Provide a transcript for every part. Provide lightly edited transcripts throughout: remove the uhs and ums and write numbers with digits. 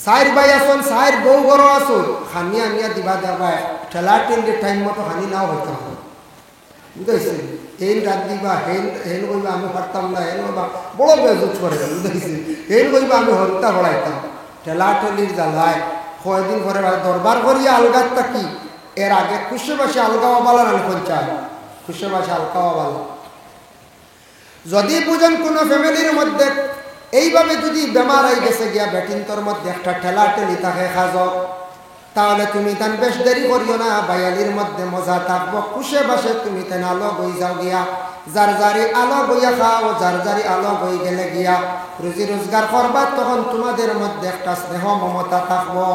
চার ভাই আসন, চার বউ ঘর আসন, খানি আনিয়া দিবা দেবা ঠেলা টেন্ডে টাইম মতো খানি নাও হইতাম বুঝাইছে। হেন রাত দিবা, হেন হেন কইবা আমি পারতাম না, হেন কইবা বড় বেজুত করে বুঝাইছে। হেন কইবা আমি হত্যা করাইতাম, ঠেলা ঠেলির জ্বালায় কয়দিন পরে দরবার করিয়া আলগাত থাকি। এর আগে খুশে বাসে আলগাওয়া বালা না পঞ্চায়েত, খুশে বাসে আলগাওয়া বালা। যদি বুঝেন কোনো ফ্যামিলির মধ্যে এইভাবে যদি বেমার হয়ে গেছে গিয়া বেটিন্তর মধ্যে একটা ঠেলা ঠেলি থাকে খাজ, তাহলে তুমি তান বেশ দেরি করিও না, বায়ালির মধ্যে মজা থাকবো। খুশে বাসে তুমি তেন আলো বই যাও গিয়া, যার যারি আলো বইয়া খাও, যার যারি আলো বই গেলে গিয়া রুজি রোজগার করবা, তখন তোমাদের মধ্যে একটা স্নেহ মমতা থাকবো।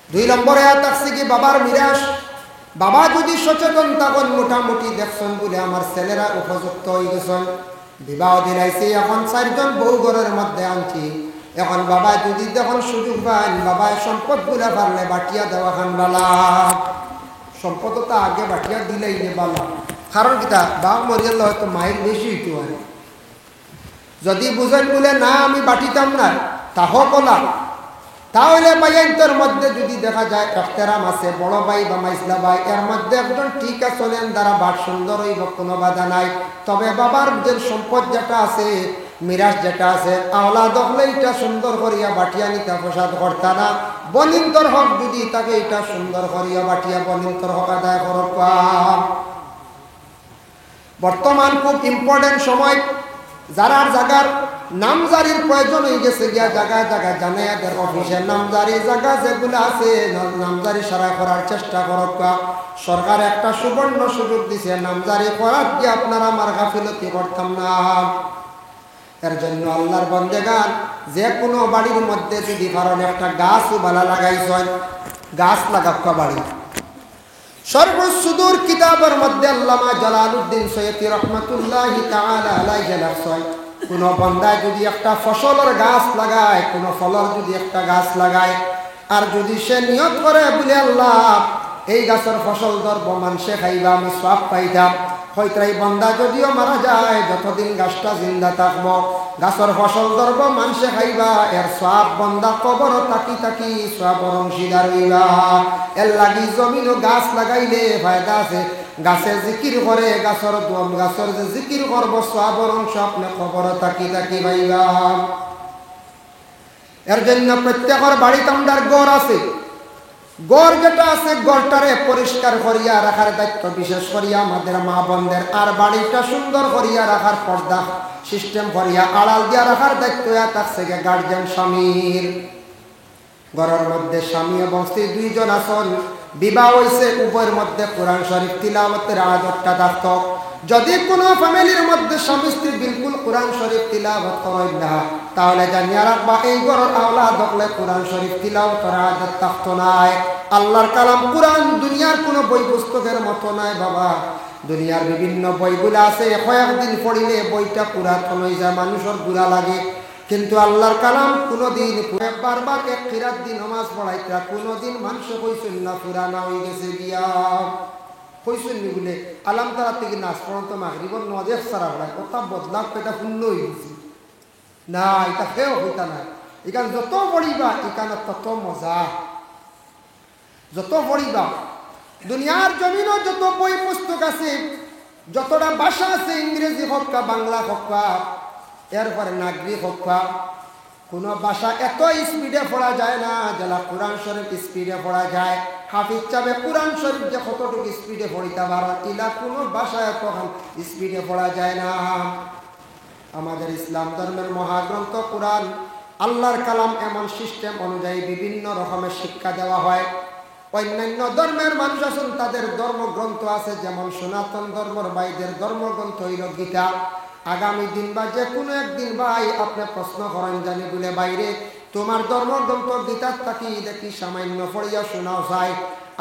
2 নম্বরে থাকছে কি বাবার মিরাস। বাবা যদি সচেতন তখন মোটামুটি দেখছেন বলে আমার ছেলেরা উপযুক্ত হয়ে গেছেন, বিবাহ দিলাইছি, এখন 4 জন বউ ঘরের মধ্যে আনছি। এখন বাবা যদি দেখুন সুযোগ পান, বাবা সম্পদ গুলা পারলে বাটিয়া দেওয়া খান বালা, সম্পদ তো আগে বাটিয়া দিলেই নে বালা। কারণ কিতা বাপ মরিয়াল হয়তো মায়ের বেশি হইতে পারে। যদি বুঝেন বলে না আমি বাটিতাম না তাহ বলা, তাহলে ভাইয়ের মধ্যে যদি দেখা যায় এখতেরাম আছে, বড় ভাই বা মাইসলা ভাই এর মধ্যে একজন ঠিক আছে, দ্বারা বাট সুন্দর হইব, কোনো বাধা নাই। তবে বাবার যে সম্পদ যেটা আছে, মিরাজ যেটা আছে, আওলা দখলে এটা সুন্দর করিয়া বাটিয়া নিতে প্রসাদ করতা না। বনিন্তর হক যদি তাকে এটা সুন্দর করিয়া বাটিয়া বনিন্তর হক আদায় করব। বর্তমান খুব ইম্পর্টেন্ট সময়, যারা জায়গার নামজারির প্রয়োজন হয়ে গেছে গিয়া জায়গায় জায়গায় জানাইয়াদের অফিসের নামজারি জায়গা যেগুলো আছে নামজারি সারা করার চেষ্টা করক। সরকার একটা সুবর্ণ সুযোগ দিছে, নামজারি করার কি আপনারা আমার গাফিলতি করতাম না। এর জন্য আল্লাহর বন্দেগান যে কোনো বাড়ির মধ্যে যদি কারণ একটা গাছও ভালো লাগাইছেন, গাছ লাগাক্কা বাড়ি। সর্বসুদূর কিতাবের মধ্যে আল্লামা জালালউদ্দিন সৈয়দী রহমাতুল্লাহি তাআলা আলাইহি লেখছেন, কোনো বান্দায় যদি একটা ফসলের গাছ লাগায়, কোনো ফলের যদি একটা গাছ লাগায়, আর যদি সে নিয়ত করে বলে আল্লাহ এই গাছের ফসল ধরব মানুষে খাইবা আমি সওয়াব পাইতাম, হয়তোই বান্দা যদিও মারা যায় যতদিন গাছটা জিন্দা থাকবো গাছের ফসল ধরব মানুষে খাইবা, এর সওয়াব বান্দা কবর তাকি তাকি সওয়াবের অংশীদার হইবা। এর লাগি জমিন ও গাছ লাগাইলে ফায়দা আছে। গাছে জিকির করে, গাছের যে জিকির করবো সওয়াবের অংশ আপনি কবর তাকি তাকি পাইবা। এর জন্য প্রত্যেকের বাড়িতে আমাদের গড় আছে, গড় যেটা আছে গড়টারে পরিষ্কার করিয়া রাখার দায়িত্ব বিশেষ করিয়া আমাদের মা বোনদের, আর বাড়িটা সুন্দর করিয়া রাখার পর্দা সিস্টেম করিয়া আড়াল দিয়া রাখার দায়িত্ব থাকছে গার্জিয়ান স্বামীর। ঘরের মধ্যে স্বামী এবং স্ত্রী 2 জন আছেন, বিবাহ হয়েছে, উভয়ের মধ্যে কোরআন শরীফ তিলাওয়াতের আদতটা থাকত। যদি কোনো ফ্যামিলির মধ্যে স্বামী স্ত্রী বিলকুল কোরআন শরীফ তিলাওয়াত করেন না, তাহলে জানিয়া রাখবা এই ঘরের আওলাদ হলে কোরআন শরীফ তিলাওয়াতের আদত থাকতো নাই। আল্লাহর কালাম কোরআন দুনিয়ার কোনো বই পুস্তকের মতো নাই বাবা। দুনিয়ার বিভিন্ন বইগুলো আছে, কয়েকদিন পড়িলে বইটা পুরাতন হয়ে যায়, মানুষের বুড়া লাগে। কিন্তু আল্লাহর কালাম কোনোদিন বারবার এক কিরাত দিন নামাজ পড়াইতা কোনোদিন মানুষ কইছেন না পুরানা হয়ে গেছে গিয়া কইছেন নি বলে আলাম তারা থেকে নাচ পড়ন্ত মাগরিবর নজের সারা পড়ায় কথা বদলাপ এটা শূন্য হয়ে গেছে না, এটা সেও হইতা না। এখানে যত পড়িবা এখানে তত মজা, যত পড়িবা। দুনিয়ার জমিনও যত বই পুস্তক আছে, যতটা ভাষা আছে, ইংরেজি হোক বা বাংলা হোক বা এরপরে নাগরিক হোক বা কোনো ভাষা এত স্পিডে পড়া যায় না যারা কোরআন শরীফ স্পিডে পড়া যায়। হাফিজ চাবে কোরআন শরীফ যে কতটুকু স্পিডে পড়িতে পারো, ইলা কোনো ভাষা এত স্পিডে পড়া যায় না। আমাদের ইসলাম ধর্মের মহাগ্রন্থ কোরআন আল্লাহর কালাম এমন সিস্টেম অনুযায়ী বিভিন্ন রকমের শিক্ষা দেওয়া হয়। অন্যান্য ধর্মের মানুষ আছেন তাদের ধর্মগ্রন্থ আছে, যেমন সনাতন ধর্মের ভাইদের ধর্মগ্রন্থ হইল গীতা। আগামী দিন বা যে কোনো একদিন ভাই আপনি প্রশ্ন করেন জানি বলে বাইরে তোমার ধর্মগ্রন্থ গীতার থাকি দেখি সামান্য পড়িয়া শোনাও যায়,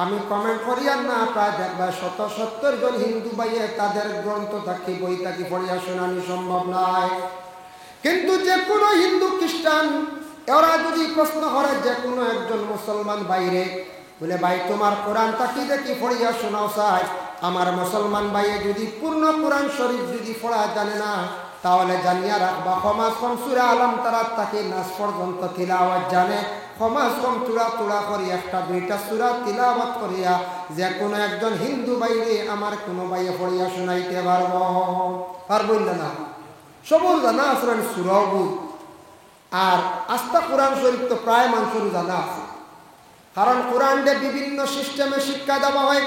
আমি কমেন্ট করিয়া না প্রায় দেখবা 70 জন হিন্দু ভাইয়ে তাদের গ্রন্থ থাকি বই থাকি পড়িয়া শোনানো সম্ভব নয়। কিন্তু যে কোনো হিন্দু খ্রিস্টান এরা যদি প্রশ্ন করে যে কোনো একজন মুসলমান বাইরে বলে ভাই তোমার কোরআন থাকি দেখি পড়িয়া শোনাও চাই, আমার মুসলমান ভাইয়ে যদি পূর্ণ কোরআন শরীফ যদি পড়া জানে না তাহলে জানিয়া রাখবা সমাজ কম সূরা আলম তারা তাকে নাস পর্যন্ত তিলাওয়াত জানে, সমাজ কম তুড়া তুড়া করি একটা দুইটা সূরা তিলাওয়াত করিয়া যে কোনো একজন হিন্দু বাইরে আমার কোনো বাইয়ে পড়িয়া শুনাইতে পারবো না। সবর জানা আসলেন সূরাও আর আস্থা কোরআন শরীফ তো প্রায় মানুষের জানা আছে, কারণ কোরআনে বিভিন্ন সিস্টেমে শিক্ষা দেওয়া হয়।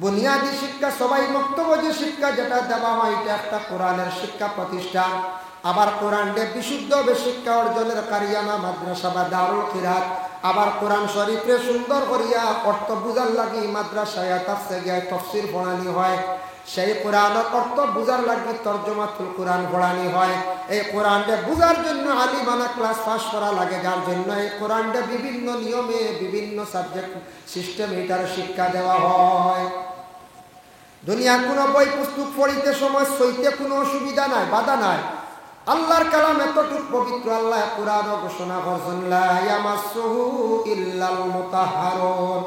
বুনিয়াদী শিক্ষা সবাই বক্তব্য যে শিক্ষা যেটা দেওয়া হয় এটা একটা কোরআনের শিক্ষা প্রতিষ্ঠান। আবার কোরআনে বিশুদ্ধভাবে শিক্ষা অর্জনের কারিয়ানা মাদ্রাসা বা দারুল কিরাত, আবার কোরআন শরীফে সুন্দর করিয়া অর্থ বুঝার লাগি মাদ্রাসায় তাফসীর পড়ানি হয়, সেই কোরআনের অর্থ বুঝার লাগি তরজমাতুল কোরআন পড়ানি হয়। এই কোরআনকে বুঝার জন্য আলিমানা ক্লাস পাস করা লাগে, যার জন্য এই কোরআনকে বিভিন্ন নিয়মে বিভিন্ন সাবজেক্ট সিস্টেম এটার শিক্ষা দেওয়া হয়। দুনিয়ার কোনো বই পুস্তক পড়িতে সময় সইতে কোনো অসুবিধা নাই, বাধা নাই। আল্লাহর কালাম এতটুক পবিত্র, আল্লাহ কোরআন ঘোষণা করছেন লা ইয়ামাসসুহু ইল্লাল মুতাহহারুন।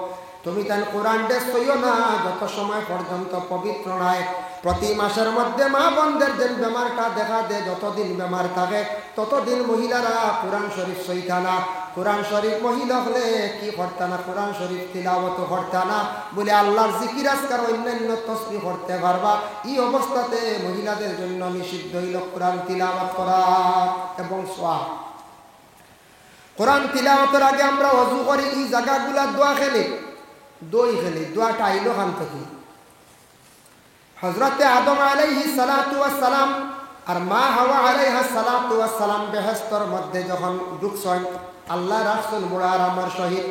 তুমি তার কোরআনটা সইও না যত সময় পর্যন্ত পবিত্র নয়। প্রতি মাসের মধ্যে মা বোনদের যে বেমারটা দেখা দেয়, যতদিন বেমার থাকে ততদিন মহিলারা কোরআন শরীফ সইতা না। কোরআন শরীফ মহিলা হলে কি করতে না, কোরআন শরীফ তিলাওয়াত করতে না, বলে আল্লাহর জিকির আজকার অন্যান্য তসবিহ করতে পারবা। এই অবস্থাতে মহিলাদের জন্য নিষিদ্ধ হইল কোরআন তিলাওয়াত করা এবং সোয়া। কোরআন তিলাওয়াতের আগে আমরা ওযু করি, এই জায়গাগুলা দোয়া খেলে দই খেলে দোয়াটা আইলো খান থেকে হযরতে আদম আলাইহিস সালাতু ওয়াস সালাম আর মা হাওয়া আলাইহা সালাতু ওয়াস সালাম বেহেশতের মধ্যে যখন ঢুকছেন, আল্লাহ রাসূল বড় আরামের সহিত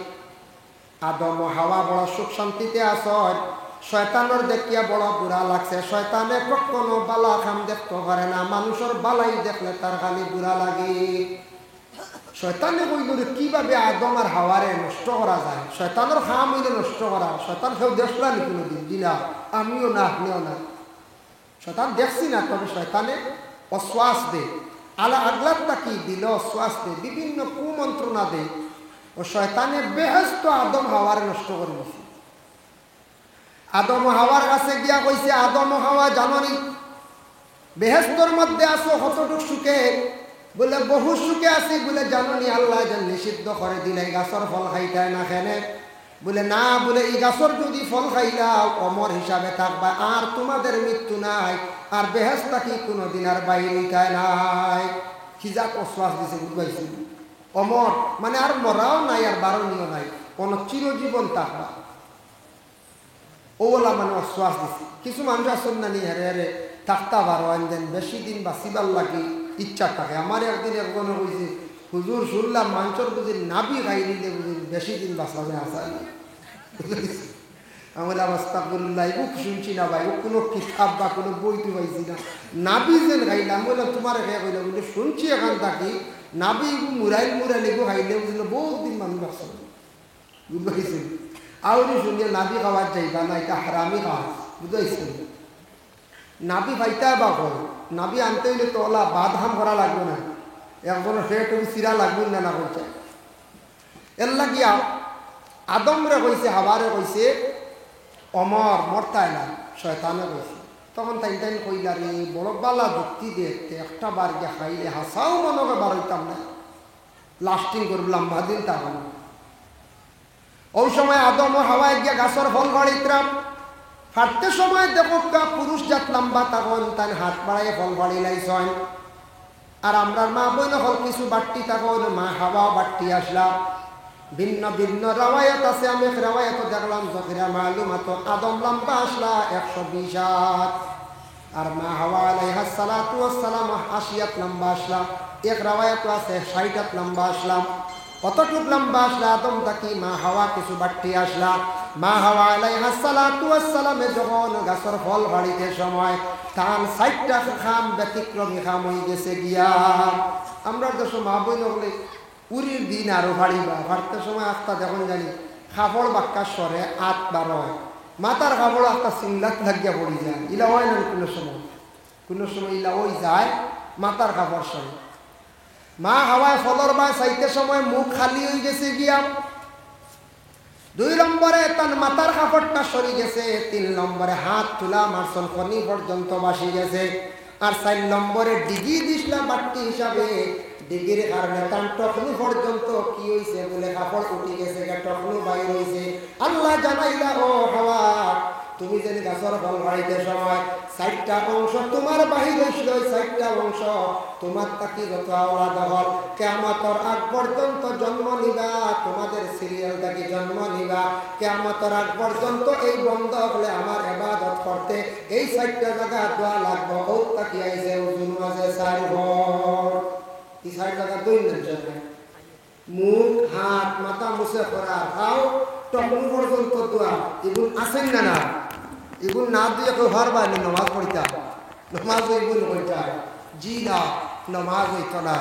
আদম ও হাওয়া বড় সুখ শান্তিতে আসেন। শয়তানের দেখিয়া বড় বুড়া লাগছে। শয়তানে কখনো বালা খাম দেখতে পারে না, মানুষের বালাই দেখলে তার খালি বুড়া লাগে। শয়তানে কইল কিভাবে আদম আর হাওয়ারে নষ্ট করা যায়, শয়তানের খাম হইলে নষ্ট করা। শয়তান কেউ দেখলা নি কোনোদিন? দিলা আমিও না, আপনিও না। শয়তান দেখছি না, তবে শয়তানে অশ্বাস দে, আগলাতটা কি দিল অশ্বাস দে, বিভিন্ন কুমন্ত্রণা দে। ও শয়তানে বেহেশত আদম হাওয়ারে নষ্ট করে দিছে। আদম হাওয়ার কাছে গিয়া কইছে, আদম হাওয়া জাননি বেহেশতর মধ্যে আসো কতটুক সুখে? বলে বহু সুখে আছি। বলে জাননি আল্লাহ যেন নিষিদ্ধ করে দিলে গাছর ফল খাইতায় না খেনে? বলে না, বলে এই গাছর যদি ফল খাইলাও অমর হিসাবে থাকবা, আর তোমাদের মৃত্যু নাই, আর বেহেশত কি কোনোদিন আর বাইরে নাই। খিজাক অশ্বাস দিছে, বুঝবাইছি? অমর মানে আর মরাও নাই আর বারণীয় নাই, কোন চিরজীবন থাকবা। ওলা মানে অশ্বাস দিছে। কিছু মানুষ আসেন না নি হেরে হেরে থাকতা বারো আনতেন, বেশি দিন বাঁচিবার লাগি ইচ্ছা থাকে। আমার একদিন একজনে কইছে, হুজুর শুনলাম মানুষের বুঝি নাবি খাই নিলে বুঝি বেশি দিন বাঁচাবে আসা। আমার অবস্থা করল্লা বুক শুনছি না ভাই, ও কোনো কিতাব বা কোনো বই তো পাইছি না। নাবি যেন খাইলাম, বললাম তোমার খেয়ে কইলাম, বলে শুনছি এখান থাকি নাবি মুরাইল এগু খাইলে বুঝলো বহুত দিন মানুষ বাঁচবে, বুঝতে আউরি শুনিয়ে নাবি খাওয়ার যাইবা না, এটা হারামি খাওয়া, বুঝতে নাবি ভাইতা বা কর নাবি আনতে হইলে তো ওলা বাদ হাম করা লাগবে না, একজনের ফের তুমি চিরা লাগবে না না করছে। এর লাগিয়া আদমরে কইছে, হাওয়ারে কইছে অমর মরতায় না, শয়তানে কইছে। তখন তাই কইলা রে বড় বালা যুক্তি দেখতে একটা বার গিয়া খাইলে হাসাও মনে বার হইতাম না, লাস্টিং করব লম্বা দিন তখন। ওই সময় আদম ও হাওয়ায় গিয়া গাছর ফল বাড়িতাম, হাঁটতে সময় দেখো পুরুষ জাত লম্বা তখন তাই হাত বাড়াইয়ে ফল বাড়ি লাইছেন। আর আমরা মা বোন হল কিছু বাট্টি তখন মা হাওয়া বাট্টি আসলাম। ভিন্ন ভিন্ন রাওয়ায়াত আছে, আমি এক রাওয়ায়াত দেখলাম যখিরা মালুমাত আদম লম্বা আসলা 120 হাত, আর মা হাওয়া আলাইহিস সালাতু ওয়াস সালাম 80 লম্বা আসলা। এক রাওয়ায়াত আছে 60 লম্বা আসলাম। কতটুক লম্বা আসলা আদম তাকি মা হাওয়া কিছু বাট্টি আসলা। মা হাওয়া আলাইহিস সালাতু ওয়াস সালামে যখন গাছের ফল বাড়িতে সময় তান 60টা খাম ব্যতিক্রমী খাম হয়ে গেছে গিয়া। আমরা দেশ মা বোন হলে উরির দিন আরো ভাড়িবা, ভাড়তে সময় আস্তা যখন জানি খাপড় বাক্কা সরে আত বার হয়, মাথার খাপড় আস্তা সিংলাত লাগিয়া পড়ি যায়। ইলা হয় না কোনো সময় ইলা ওই যায় মাথার খাপড় সরে। মা হাওয়ায় ফলর বা চাইতে সময় মুখ খালি হয়ে গেছে গিয়া। 2 নম্বরে তার মাথার কাপড়টা সরি গেছে। 3 নম্বরে হাত তুলা মারসল কনি পর্যন্ত বাসি গেছে। আর 4 নম্বরে ডিগ্রি দিসলা বাট্টি হিসাবে ডিগ্রির কারণে তার টকলু পর্যন্ত কি হইছে বলে কাপড় উঠে গেছে, টকলু বাইর হইছে। আল্লাহ জানাইলা ও হাওয়া তুমি যদি গাছর ফল বাড়িতে সময় 4টা অংশ তোমার বাহির হইছিল, ওই 4টা অংশ তোমার তাকি যত আওলাদ হল কিয়ামতের আগ পর্যন্ত জন্ম নিবা, তোমাদের সিরিয়াল থাকি জন্ম নিবা, কিয়ামতের আগ পর্যন্ত এই বন্ধ হলে আমার ইবাদত করতে এই 4টা জায়গা দোয়া লাগবে। ও তাকি আইছে ওজুন মাঝে 4 ঘর, এই 4 জায়গা দৈনের জন্য মুখ হাত মাথা মুছে করা, খাও টকলু পর্যন্ত দোয়া। এগুলো আছেন না? না, এগুলো না দিয়ে কেউ হরবানি নমাজ পড়িতা, নমাজ এগুলো পড়িতা জি না, নমাজ হইতো না।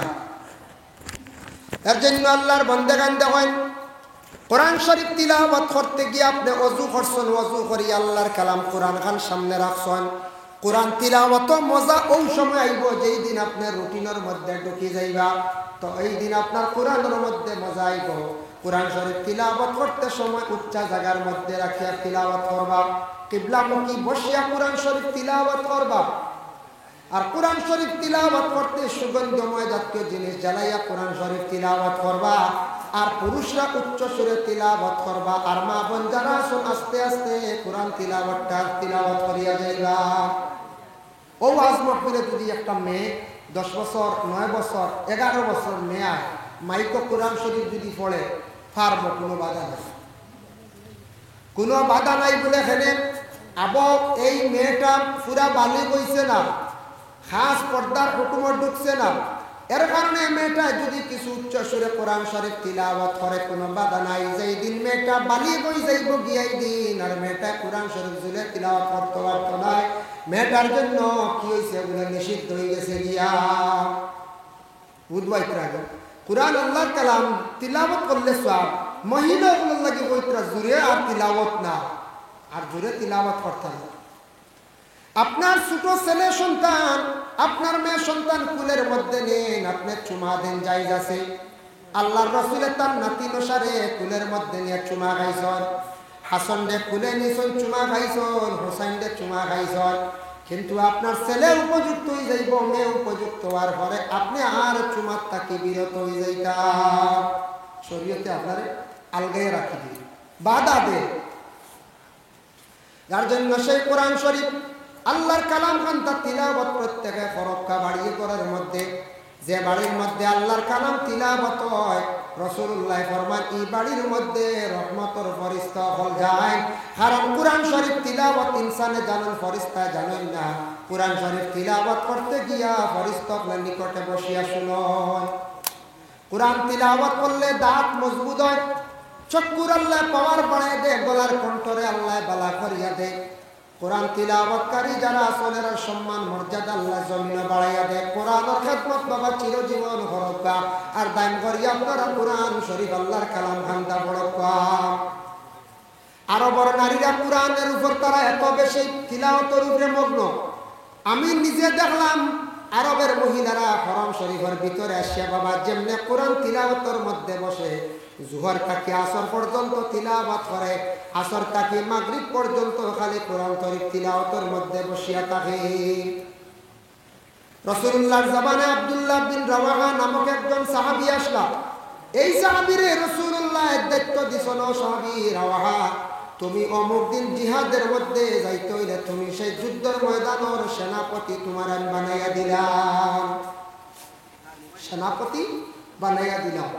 এর জন্য আল্লাহর বান্দাগান দেখেন কোরআন শরীফ তিলাওয়াত করতে গিয়ে আপনি ওযু করছেন, ওযু করি আল্লাহর কালাম কোরআন খান সামনে রাখছেন। কোরআন তিলাওয়াত মজা ওই সময় আইব যেই দিন আপনার রুটিনের মধ্যে ঢুকে যাইবা, তো এই দিন আপনার কোরআনের মধ্যে মজা আইব। কোরআন শরীফ তিলাওয়াত করতে সময় উচ্চা জায়গার মধ্যে রাখিয়া তিলাওয়াত করবা, কিবলামুখী বসিয়া কোরআন শরীফ তিলাওয়াত করবা। আর কোরআন শরীফ তিলাওয়াত করতে সুগন্ধময় জাতীয় জিনিস জ্বালাইয়া কোরআন শরীফ তিলাওয়াত করবা। আর পুরুষরা উচ্চ সুরে তিলাওয়াত করবা, আর মা বোন যারা আছেন আস্তে আস্তে কোরআন তিলাওয়াত করিয়া যাইবা। ও আজমত করে যদি একটা মেয়ে 10 বছর 9 বছর 11 বছর মেয়ে মাইকো কোরআন শরীফ যদি পড়ে পারব, কোনো বাধা নাই, কোনো বাধা নাই বলে এখানে আব এই মেয়েটা পুরা বালি বইছে না, খাস পর্দার হুকুমত ঢুকছে না, এর কারণে মেয়েটা যদি কিছু উচ্চ সুরে কোরআন শরীফ তিলাওয়াত করে কোনো বাধা নাই। যেই দিন মেয়েটা বালি বই যাইব গিয়াই দিন আর মেয়েটা কোরআন শরীফ জুলে তিলাওয়াত করতে পারতো না, মেয়েটার জন্য কি হয়েছে বলে নিষিদ্ধ হয়ে গেছে গিয়া। বুধবাই কোরআন আল্লাহর কালাম তিলাওয়াত করলে সব মহিলা ওগুলোর লাগে ওইটা জুড়ে আর তিলাওয়াত না, আর জুড়ে তিলাওয়াত করতে না। আপনার ছোট ছেলে সন্তান আপনার মেয়ে সন্তান কুলের মধ্যে নেন, আপনি চুমা দেন জায়েজ আছে। আল্লাহর রাসূলের তার নাতি অনুসারে কুলের মধ্যে নিয়ে চুমা খাইছেন, হাসান রে কুলে নিছেন চুমা খাইছেন, হোসেন রে চুমা খাইছেন, কিন্তু আপনার ছেলে উপযুক্ত হয়ে যাইব, মেয়ে উপযুক্ত হওয়ার পরে আপনি আর চুমার তাকে বিরত হয়ে যাইতা। শরীয়তে আপনারে আলগায় রাখি দিয়ে বাধা দে। যার জন্য সেই কোরআন শরীফ আল্লাহর কালাম খান তার তিলাওয়াত প্রত্যেকে ফরক্কা বাড়িয়ে করার মধ্যে, যে বাড়ির মধ্যে আল্লাহর কালাম তিলাওয়াত হয় রাসূলুল্লাহ ফরমান এই বাড়ির মধ্যে রহমতের ফেরেশতা হল যায়। কারণ কোরআন শরীফ তিলাওয়াত ইনসানে জানেন, ফেরেশতা জানেন না। কোরআন শরীফ তিলাওয়াত করতে গিয়া ফেরেশতা আপনার নিকটে বসিয়া শুনয়। কোরআন তিলাওয়াত করলে দাঁত মজবুত হয়, চক্ষুর আল্লাহ পাওয়ার বাড়ায় দেয়, গলার কণ্ঠরে আল্লাহ বালা করিয়া দেয়। কোরআন তিলাওয়াতকারী যারা আসলের সম্মান মর্যাদা আল্লাহ জমিনে বাড়াইয়া দেয়। কোরআনের খেদমত বাবা চিরজীবন হরকা আর দান করিয়া আপনারা কোরআন শরীফ আল্লাহর কালাম খান্দা বড়কা। আরবের নারীরা কোরআনের উপর তারা এত বেশি তিলাওয়াতের উপরে মগ্ন। আমি নিজে দেখলাম আরবের মহিলারা হরম শরীফের ভিতরে আসিয়া বাবা যেমনে কোরআন তিলাওয়াতের মধ্যে বসে জোহর থেকে আসর পর্যন্ত তিলাওয়াত করে, আসর থেকে মাগরিব পর্যন্ত খালি কোরআন শরীফ তিলাওয়াতের মধ্যে বসিয়া থাকে। রাসূলুল্লাহর জামানে আব্দুল্লাহ বিন রাওয়াহা নামক একজন সাহাবী আসলা। এই সাহাবীরে রাসূলুল্লাহ দায়িত্ব দিছেন, সাহাবী রাওয়াহা তুমি অমুক দিন জিহাদের মধ্যে যাইতে হইলে তুমি সেই যুদ্ধের ময়দানের সেনাপতি তোমার আমি বানাইয়া দিলাম, সেনাপতি বানাইয়া দিলাম।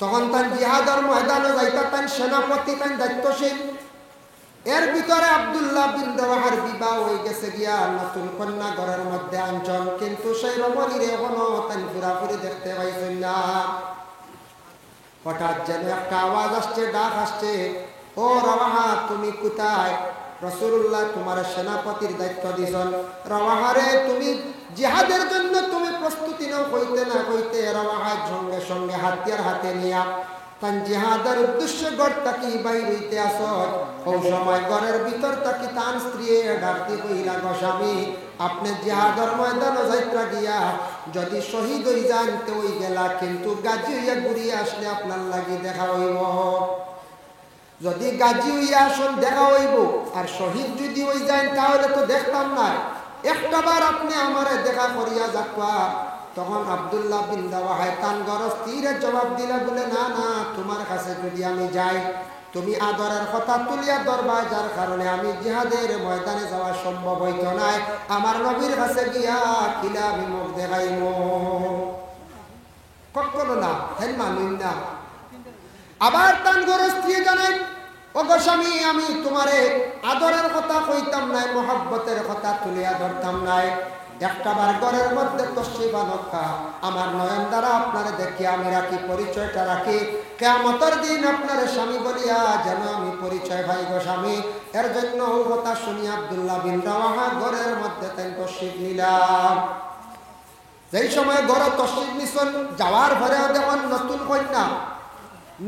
তখন তার জিহাদের ময়দানে যাইতা তার সেনাপতি তার দায়িত্বশীল। এর ভিতরে আব্দুল্লাহ বিন রাওয়াহার বিবাহ হয়ে গেছে গিয়া, নতুন কন্যা ঘরের মধ্যে আনছেন, কিন্তু সেই রমণীর এখনো তাই পুরাপুরি দেখতে পাইছেন না। হঠাৎ যেন একটা আওয়াজ আসছে, ডাক আসছে, ও রাওয়াহা তুমি কোথায়? রাসূলুল্লাহ তোমার সেনাপতির দায়িত্ব দিছেন। রাওয়াহারে তুমি জিহাদের জন্য তুমি প্রস্তুতি নাও। হইতে না হইতে রাওয়াহা সঙ্গে সঙ্গে হাতিয়ার হাতে নিয়া তান জিহাদের উদ্দেশ্যে ঘর থাকি বাইর হইতে আসো। ওই সময় ঘরের ভিতর থাকি তান স্ত্রী ডাকতে কইলা, গো স্বামী আপনি জিহাদের ময়দানে যাইত্রা গিয়া যদি শহীদ হই যান তো ওই গেলা, কিন্তু গাজী হইয়া ঘুরিয়ে আসলে আপনার লাগি দেখা হইব। যদি গাজী হইয়া আসন দেখা হইব আর শহীদ যদি হই যায় তাহলে তো দেখতাম না। একটাবার আপনি আমারে দেখা করিয়া যাকবা। তখন আব্দুল্লাহ বিন রাওয়াহা তান ঘর স্থিরে জবাব দিলা বলে, না না, তোমার কাছে যদি আমি যাই তুমি আদরের কথা তুলিয়া ধরবা, যার কারণে আমি জিহাদের ময়দানে যাওয়া সম্ভব হইতো না। আমার নবীর কাছে গিয়া কিলা আমি মুখ দেখাইব, কখনো না, হেন মানুন না। আবার তান ঘর স্ত্রী জানাই, ও গো স্বামী, আমি তোমারে আদরের কথা কইতাম নাই, মহব্বতের কথা তুলিয়া ধরতাম নাই। একটাবার ঘরের মধ্যে তশরিফ আনকা, আমার নয়ন দ্বারা আপনারে দেখি আমি রাখি, পরিচয়টা রাখি, কিয়ামতের দিন আপনার স্বামী বলিয়া যেন আমি পরিচয় পাই গো স্বামী। এর জন্য ও কথা শুনি আব্দুল্লাহ বিন রাওয়াহা ঘরের মধ্যে তাই তশরিফ নিলাম। যেই সময় ঘরে তশরিফ নিছেন, যাওয়ার পরে দেখুন নতুন কন্যা,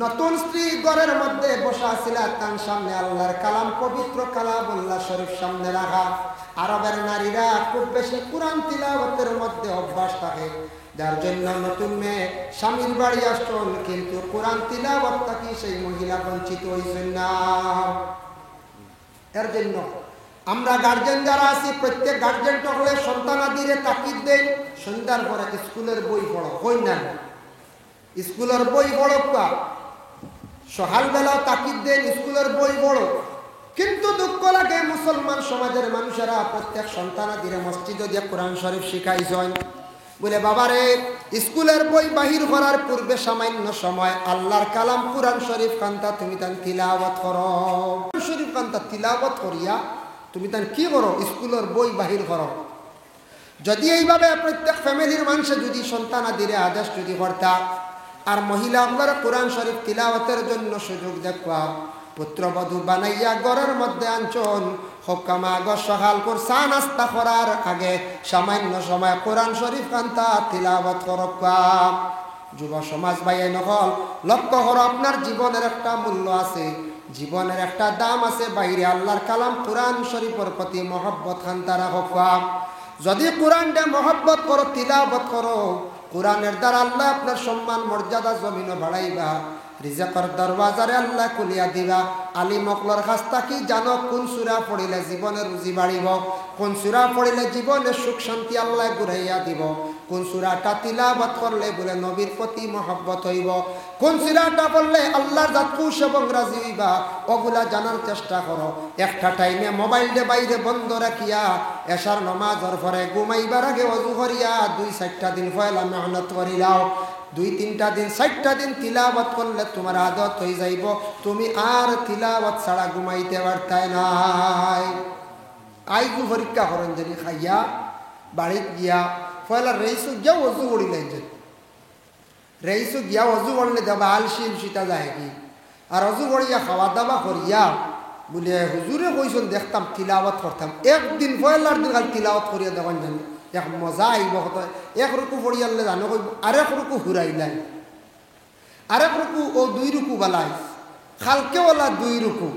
নতুন স্ত্রী ঘরের মধ্যে বসা ছিল, তার সামনে আল্লাহর কালাম, পবিত্র কালামুল্লাহ শরীফ সামনে রাখা। আরবের নারীরা খুব বেশি কুরআন তিলাওয়াতের মধ্যে অভ্যাস থাকে, যার জন্য নতুন মেয়ে স্বামীর বাড়ি আসছেন, কিন্তু কুরআন তিলাওয়াত থেকে সেই মহিলা বঞ্চিত হইছেন না। এর জন্য আমরা গার্জেন যারা আছি, প্রত্যেক গার্জেন হলে সন্তানাদিরে তাকিদ দেন, সন্ধ্যার পরে স্কুলের বই পড়ো, হই না স্কুলের বই পড়ো, সকালবেলা তাকিদ দেন স্কুলের বই পড়ো। কিন্তু দুঃখ লাগে মুসলমান সমাজের মানুষেরা প্রত্যেক সন্তানাদিরে মসজিদে দিয়ে কোরআন শরীফ শিখাইছেন। বলে বাবারে, স্কুলের বই বাহির করার পূর্বে সামান্য সময় আল্লাহর কালাম কোরআন শরীফ কান্তা তুমি তান তিলাওয়াত করো। শরীফ কান্তা তিলাওয়াত করিয়া তুমি তান কি করো? স্কুলের বই বাহির করো। যদি এইভাবে প্রত্যেক ফ্যামিলির মানুষে যদি সন্তানাদিরে আদেশ যদি করতা, আর মহিলা আপনারা কোরআন শরীফ তিলাওয়াতের জন্য সুযোগ দেখবা, পুত্রবধূ বানাইয়া ঘরের মধ্যে আনছন, হকামা গো সকাল কর চা নাস্তা করার আগে সামান্য সময় কোরআন শরীফ কান্তা তিলাওয়াত করবা। যুব সমাজ ভাইয়ে নকল লক্ষ্য করো, আপনার জীবনের একটা মূল্য আছে, জীবনের একটা দাম আছে, বাইরে আল্লাহর কালাম কোরআন শরীফের প্রতি মহব্বত কান্তা রাখবা। যদি কোরআনটা মহব্বত করো, তিলাওয়াত করো, কোরআনের দ্বারা আল্লাহ আপনার সম্মান মর্যাদা জমিনও বাড়াইবা, রিজেকের দরওয়াজারে আল্লাহ খুলিয়া দিবা। আলিম অকলর খাস্তা কি জানো, কোন সূরা পড়িলে জীবনে রুজি বাড়িব, কোন সূরা পড়িলে জীবনে সুখ শান্তি আল্লাহ ঘুরাইয়া দিব, কোন সূরাটা তিলাওয়াত করলে বলে নবীর প্রতি মহব্বত হইব, কোন সূরাটা পড়লে আল্লাহর জাত খুশ এবং রাজি হইবা, ওগুলা জানার চেষ্টা করো। একটা টাইমে মোবাইলটা বাইরে বন্ধ রাখিয়া এশার নমাজের পরে ঘুমাইবার আগে ওযু করিয়া 2-4টা দিন পয়লা মেহনত করিলাও, 2-3টা দিন 4টা দিন তিলাওয়াত করলে তোমার আদত হয়ে যাইব, তুমি আর তিলাওয়াত ছাড়া ঘুমাইতে পারতাই নাই। আইগু পরীক্ষা করেন যদি খাইয়া বাড়িত গিয়া পয়লা রেইসু গিয়া ওযু করিলেন, যে রেইসু গিয়া ওযু করলে যাবা আলসি সীতা যায় কি, আর ওযু করিয়া খাওয়া দাওয়া করিয়া বলে হুজুরে কইছেন দেখতাম তিলাওয়াত করতাম, একদিন পয়লার দিন খালি তিলাওয়াত করিয়া দেখেন জানি এক মজা আইব। এক রুকু পড়িয়ালে জানো কইব, আরেক রুকু ঘুরাইলাই, আরেক রুকু ও 2 রুকু বালাই, খালকে ওলা 2 রুকু,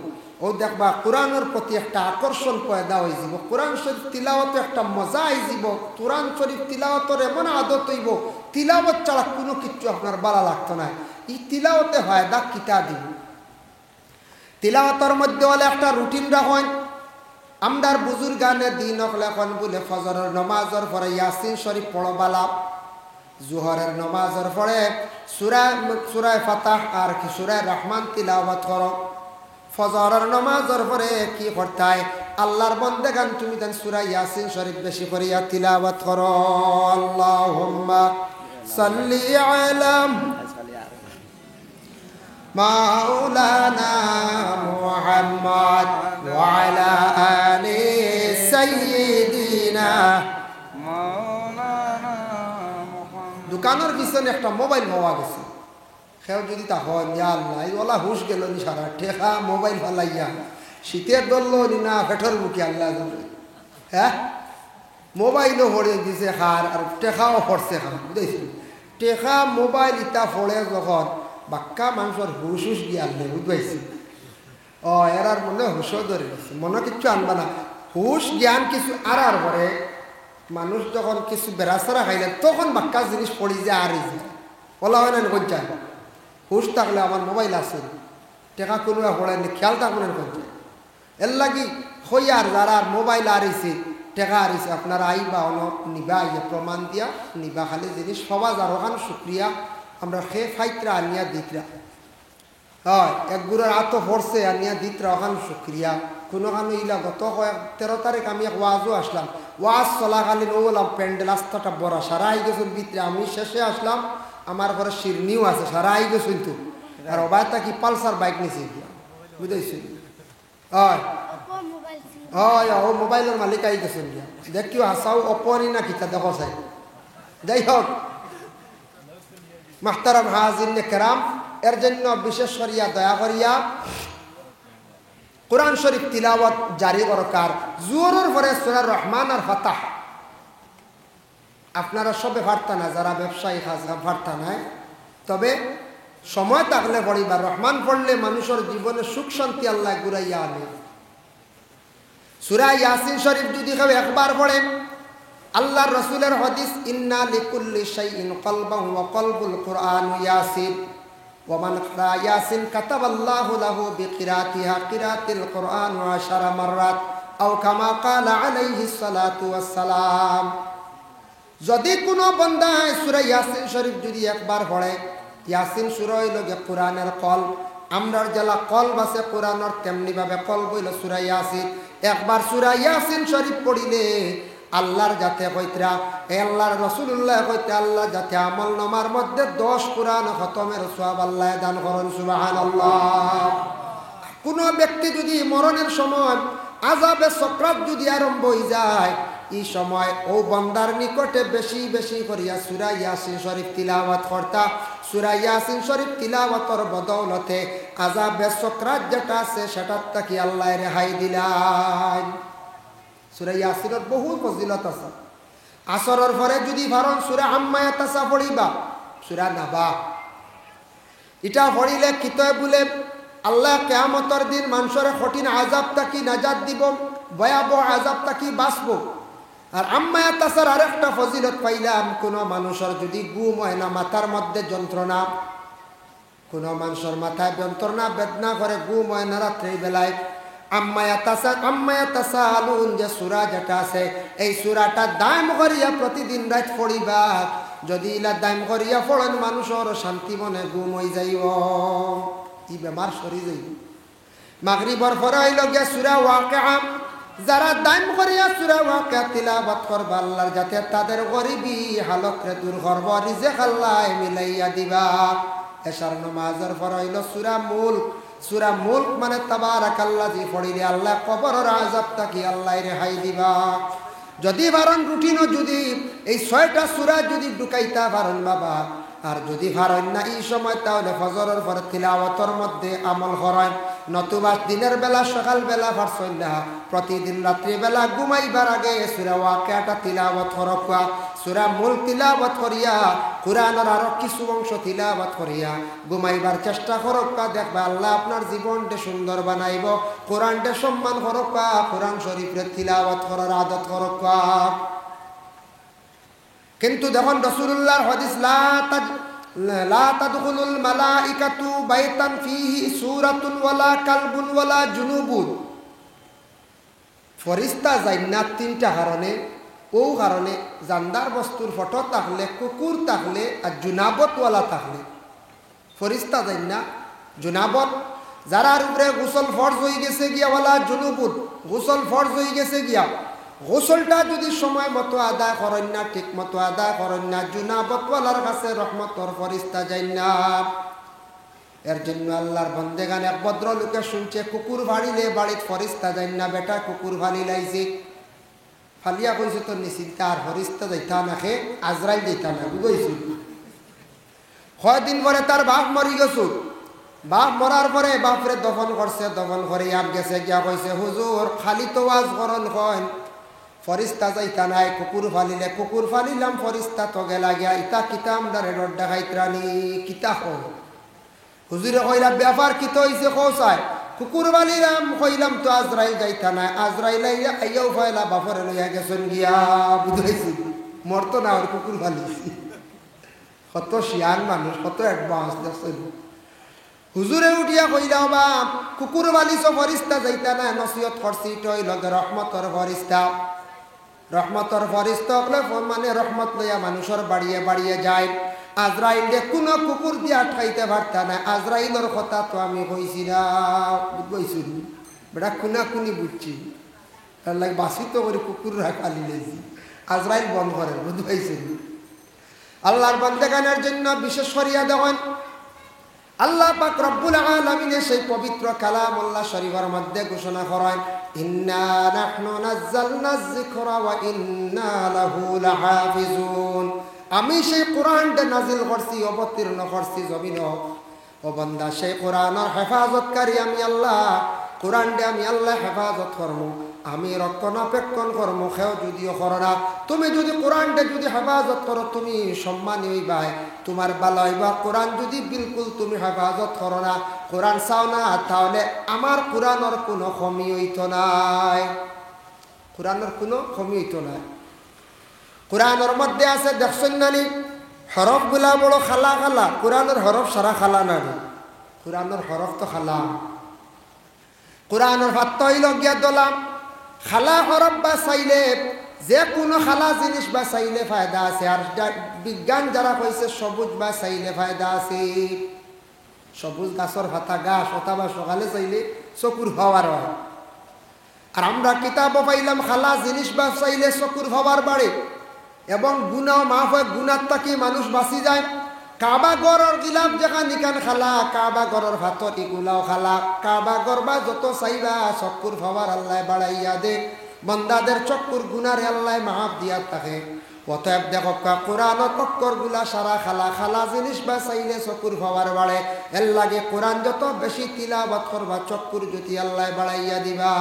ও দেখবা কোরআনের প্রতি একটা আকর্ষণ পয়দা হয়ে যাব, কোরআন শরীফ তিলাওয়াতে একটা মজা আই যাব, কোরআন শরীফ তিলাওয়াতের এমন আদত হইব, তিলাওয়াত ছাড়া কোনো কিছু আপনার ভালো লাগতো না। এই তিলাওয়াতে ফায়দা কিতা দিব, তিলাওয়াতের মধ্যে হলে একটা রুটিন রাখেন। আমদার বুজুর্গানে দিন লেখন বলে ফজরের নমাজের পরে ইয়াসিন শরীফ পড়বালা, জোহরের নমাজের পরে সূরা ফাতাহ আর সূরা রহমান তিলাওয়াত করো, ফজরের নমাজের পরে কি করতাই আল্লাহর বন্দেগান তুমি দেন সূরা ইয়াসিন শরীফ বেশি করিয়া তিলাওয়াত করো। আল্লাহুম্মা সাল্লি আলা মাওলানা মুহাম্মদ ওয়া আলা আলি সাইয়্যিদিনা মাওলানা মুহাম্মদ। দোকানের পিছনে একটা মোবাইল পাওয়া গেছে, সেও যদি তা হয় ইয়া আল্লাহ, এই ওলা হুশ গেল নি সারা ঠেকা মোবাইল ফালাইয়া, শীতের ধরলো নি না ফেটর মুখে আল্লাহ জানে, হ্যাঁ মোবাইলও পড়ে দিছে খার আর টেকাও পড়ছে খার, বুঝেছি টেকা মোবাইল ইটা পড়ে যখন বাক্কা মানুষের হুশ হুশ গিয়ে আনলে, বুঝবাইছি ও এরার মনে হুশও ধরে গেছে, মনে কিচ্ছু আনবা না, হুশ জ্ঞান কিছু আরার পরে মানুষ যখন কিছু বেড়াছাড়া খাইলে তখন বাক্কা জিনিস পড়ি যায় আর বলা হয় না কোনটা হুশ থাকলে আমার মোবাইল আছে, টেকা কোনো পড়েনি খেয়াল থাকবেন কোনটা, এর লাগি হইয়ার যারা মোবাইল আরিছে টেকা হারিছে আপনারা আইবা নিবা ইয়ে প্রমাণ দিয়া নিবা খালি জিনিস সবাই আর ওখান শুক্রিয়া আমরা খে ফাইতরা আনিয়া দিতরা হয় এক গুড়ের আত পড়ছে আনিয়া দিতরা ওখান শুক্রিয়া কোনো খানো ইলা গত 13 তারিখ আমি এক ওয়াজও আসলাম ওয়াজ চলাকালীন ওলাম প্যান্ডেল আস্তাটা বড় সারা আই গেছেন ভিতরে আমি শেষে আসলাম আমার ঘরে শিরনিও আছে সারা আই গেছেন তো আর ওবায়তা কি পালসার বাইক নিছে বুঝাইছি হয় হয় ও মোবাইলের মালিক আই গেছেন গিয়া দেখিও হাসাও অপরি না কিতা দেখো চাই যাই হোক মাহতারাম হাজিরিনে কেরাম এর জন্য বিশেষ করিয়া দয়া করিয়া কোরআন শরীফ তিলাওয়াত জারি দরকার জোরের পরে সূরা রহমান আর ফাতাহ আপনারা সবে পারতা না যারা ব্যবসায়ী খাস পারতা না তবে সময় থাকলে পড়িবা রহমান পড়লে মানুষের জীবনে সুখ শান্তি আল্লাহ ঘুরাইয়া আনে সূরা ইয়াসিন শরীফ যদি কেউ একবার পড়েন আল্লাহর রাসূলের হাদিস ইন্না লিকুল্লি শাইইন কলবান ওয়া কলবুল কুরআন ইয়াসিন ওয়া মান ক্রা ইয়াসিন কাতাবাল্লাহু লাহু বিকিরাতিহা কিরাতিল কুরআন 10 মাররাত আও কামা ক্বালা আলাইহিস সালাতু ওয়াস সালাম যদি কোনো বান্দা সূরা ইয়াসিন শরীফ যদি একবার পড়ে ইয়াসিন সূরা হইল কোরআনের কলব আমরার জেলা কলব আছে কোরআনের তেমনি ভাবে কলব হইল সূরা ইয়াসিন একবার সূরা ইয়াসিন শরীফ পড়িলে আল্লাহর যাতে কইতরা আল্লাহর রাসূলুল্লাহ কইতে আল্লাহ যাতে আমল নামার মধ্যে 10 কোরআন খতমের সওয়াব আল্লাহ দান করেন সুবহানাল্লাহ কোন ব্যক্তি যদি মরণের সময় আযাবে সাকরাত যদি আরম্ভ হয়ে যায় এই সময় ও বান্দার নিকটে বেশি বেশি করিয়া সূরা ইয়াসিন শরীফ তিলাওয়াত করতা সূরা ইয়াসিন শরীফ তিলাওয়াতের বদৌলতে আযাবে সাকরাত যেটা আছে সেটা থেকে আল্লাহ রেহাই দিলেন সূরা ইয়াসিনের বহু ফজিলত আছে আসরের পরে যদি ভারণ সূরা আম্মা ইয়াতাসা পড়িবা সূরা নাবা এটা পড়িলে কিতয় বলে আল্লাহ কিয়ামতের দিন মানুষের কঠিন আযাব থেকে নাজাত দিব ভয়াবহ আযাব থেকে বাঁচবো আর আম্মা ইয়াতাসার আরেকটা ফজিলত পাইলাম কোন মানুষের যদি ঘুম হয় না মাথার মধ্যে যন্ত্রণা কোন মানুষের মাথায় যন্ত্রণা বেদনা করে ঘুম হয় না রাত্রি বেলায় আম্মা ইয়াতাসালুন যে সূরা যেটা আছে এই সূরাটা দাম করিয়া প্রতিদিন রাত পড়িবা যদি ইলা দাম করিয়া পড়েন মানুষের শান্তি মনে ঘুম হয়ে যাইব ই বেমার সরি যাইব মাগরিবের পরে হইল গিয়া সূরা ওয়াকিআ যারা দাম করিয়া সূরা ওয়াকিআ তিলাওয়াত করবা আল্লাহর যাতে তাদের গরিবী হালতরে দূর করব রিজিক আল্লাহ মিলাইয়া দিবা এশার নামাজের পরে হইল সূরা মুলক মানে তাবারাকাল্লাযী পড়িলে আল্লাহ কবরের আযাব থেকে আল্লাহ রেহাই দিবা যদি বারণ রুটিনও যদি এই 6টা সূরা যদি ঢুকাইতা পারেন বাবা আর যদি পারেন না এই সময় তাহলে ফজরের পরে তিলাওয়াতের মধ্যে আমল করেন নতুবা দিনের বেলা সকাল বেলা পারছেন না প্রতিদিন রাত্রি বেলা ঘুমাইবার আগে সূরা ওয়াকিআটা তিলাওয়াত করবা সূরা মুলক তিলাওয়াত করিয়া কোরআনের আরো কিছু অংশ তিলাওয়াত করিয়া ঘুমাইবার চেষ্টা করবা দেখবা আল্লাহ আপনার জীবনটা সুন্দর বানাইব কোরআনটা সম্মান করবা কোরআন শরীফের তিলাওয়াত করার আদত করবা কিন্তু দেখুন রাসূলুল্লাহর হাদিস লা তাদখুলুল মালাইকাতু বাইতান ফীহি সূরাতুন ওয়ালা কালবুন ওয়ালা জুনুবুন ফেরেশতা যায় না 3টা কারণে ও কারণে জানদার বস্তুর ফটো থাকলে কুকুর থাকলে আর জুনাবত ওয়ালা থাকলে ফেরেশতা যায় না জুনাবত যারার উপরে গোসল ফরজ হয়ে গেছে গিয়া ওয়ালা জুনুবুন গোসল ফরজ হয়ে গেছে গিয়া গোসলটা যদি সময় মতো আদায় করেন না ঠিক মতো আদায় করেন না জুনাবতওয়ালার কাছে রহমতর ফেরেশতা যায় না এর জন্য আল্লাহর বান্দেগান এক ভদ্রলোকে শুনছে কুকুর ভাড়িলে বাড়িত ফেরেশতা যায় না বেটা কুকুর ভালি লাইছে ফালিয়া কইছে তো নিশ্চিত আর ফেরেশতা যাইতা না খে আজরাইল যাইতা না বুঝাইছি কয়দিন পরে তার বাপ মরি গেছে বাপ মরার পরে বাপরে দফন করছে দফন করে আর গেছে গিয়া কইছে হুজুর খালি তো ওয়াজ করন কয় ফেরেশতা যাইতা নাই কুকুর ফালিলে কুকুর ফালিলাম ফেরেশতা তো গেলা গিয়া ইতা কিতা আমরা রেডর দেখাইতরানি কিতা কই হুজুরে কইলা ব্যাপার কিতা হইছে কওসায় কুকুর ফালিলাম কইলাম তো আজরাইল যাইতা নাই আজরাইল আইয়াও ফাইলা বাপরে লইয়া গেছেন গিয়া বুঝাইছি মরতো না আর কুকুর ফালিছি কত শিয়ান মানুষ কত অ্যাডভান্স দেখছেন হুজুরে উঠিয়া কইলা বাপ কুকুর ফালিছ ফেরেশতা যাইতা না নসিহত করছি তই লগে রহমতর ফেরেশতা রহমতর ফরিস্তা হলে মানে রহমত লইয়া মানুষের বাড়িয়ে বাড়িয়ে যায়। আজরাইলে কোনো কুকুর দিয়ে আটকাইতে পারতা না। আজরাইলের কথা তো আমি কইছি না, বুঝবইছি বেটা খুনা খুনি বুঝছি, তার লাগে বাসি তো করে কুকুর রাখালি লেছি। আজরাইল বন্ধ করেন, বুঝবাইছি। আল্লাহর বান্দাগানের জন্য বিশেষ করিয়া দেওয়ান আল্লাহ পাক রব্বুল আলামিনের সেই পবিত্র কালামুল্লাহ শরীফের মধ্যে ঘোষণা করেন, ইন্না নাহনু নাযালনায যিকরা ওয়া ইন্না লাহু লাহাফিজুন। আমি সেই কোরআনটা নাজিল করছি, অবতীর্ণ করছি জমিন। ও বান্দা, সেই কোরআনের হেফাজতকারী আমি আল্লাহ। কোরআনটা আমি আল্লাহ হেফাজত করব, আমি রক্ষণাবেক্ষণ করব। খেও যদিও করো না, তুমি যদি কোরআনটা যদি হেফাজত করো তুমি সম্মানী হইবা, তোমার ভালো হইবা। কোরআন যদি বিলকুল তুমি হেফাজত করো না, কোরআন চাও না, তাহলে আমার কোরআনের কোনো কমি হইতো নাই, কোরআনের কোনো কমি হইতো নাই। কোরআনের মধ্যে আছে দেখছেন নানি হরফগুলা বড় খালা খালা, কোরআনের হরফ সারা খালা নানি, কোরআনের হরফ তো খালা। কোরআনের ভাত হইল গিয়া দলাম খালা হরফ বা চাইলে যে কোনো খালা জিনিস বা চাইলে ফায়দা আছে। আর বিজ্ঞান যারা কইছে সবুজ বা চাইলে ফায়দা আছে। সবুজ গাছের পাতা গাছ অথবা সকালে চাইলে চকুর হওয়ার হয়। আর আমরা কিতাবও পাইলাম খালা জিনিস বা চাইলে চকুর হওয়ার বাড়ে এবং গুনাও মাফ হয়, গুনার তাকি মানুষ বাঁচি যায়। কাবা গড়র গিলাপ যেখান নিকান খালা, কাবা গড়র ভাতর ইগুলাও খালা। কাবা গড় বা যত চাইবা চকুর হওয়ার আল্লাহ বাড়াইয়া দে, বন্দাদের চকুর গুনারে আল্লাহ মাফ দিয়া থাকে। অতএব দেখো কোরআনত অক্ষর গুলা সারা খালা, খালা জিনিস বা চাইলে চকুর হওয়ার বাড়ে। এর লাগে কোরআন যত বেশি তিলাওয়াত করবা চকুর জ্যোতি আল্লাহ বাড়াইয়া দিবা।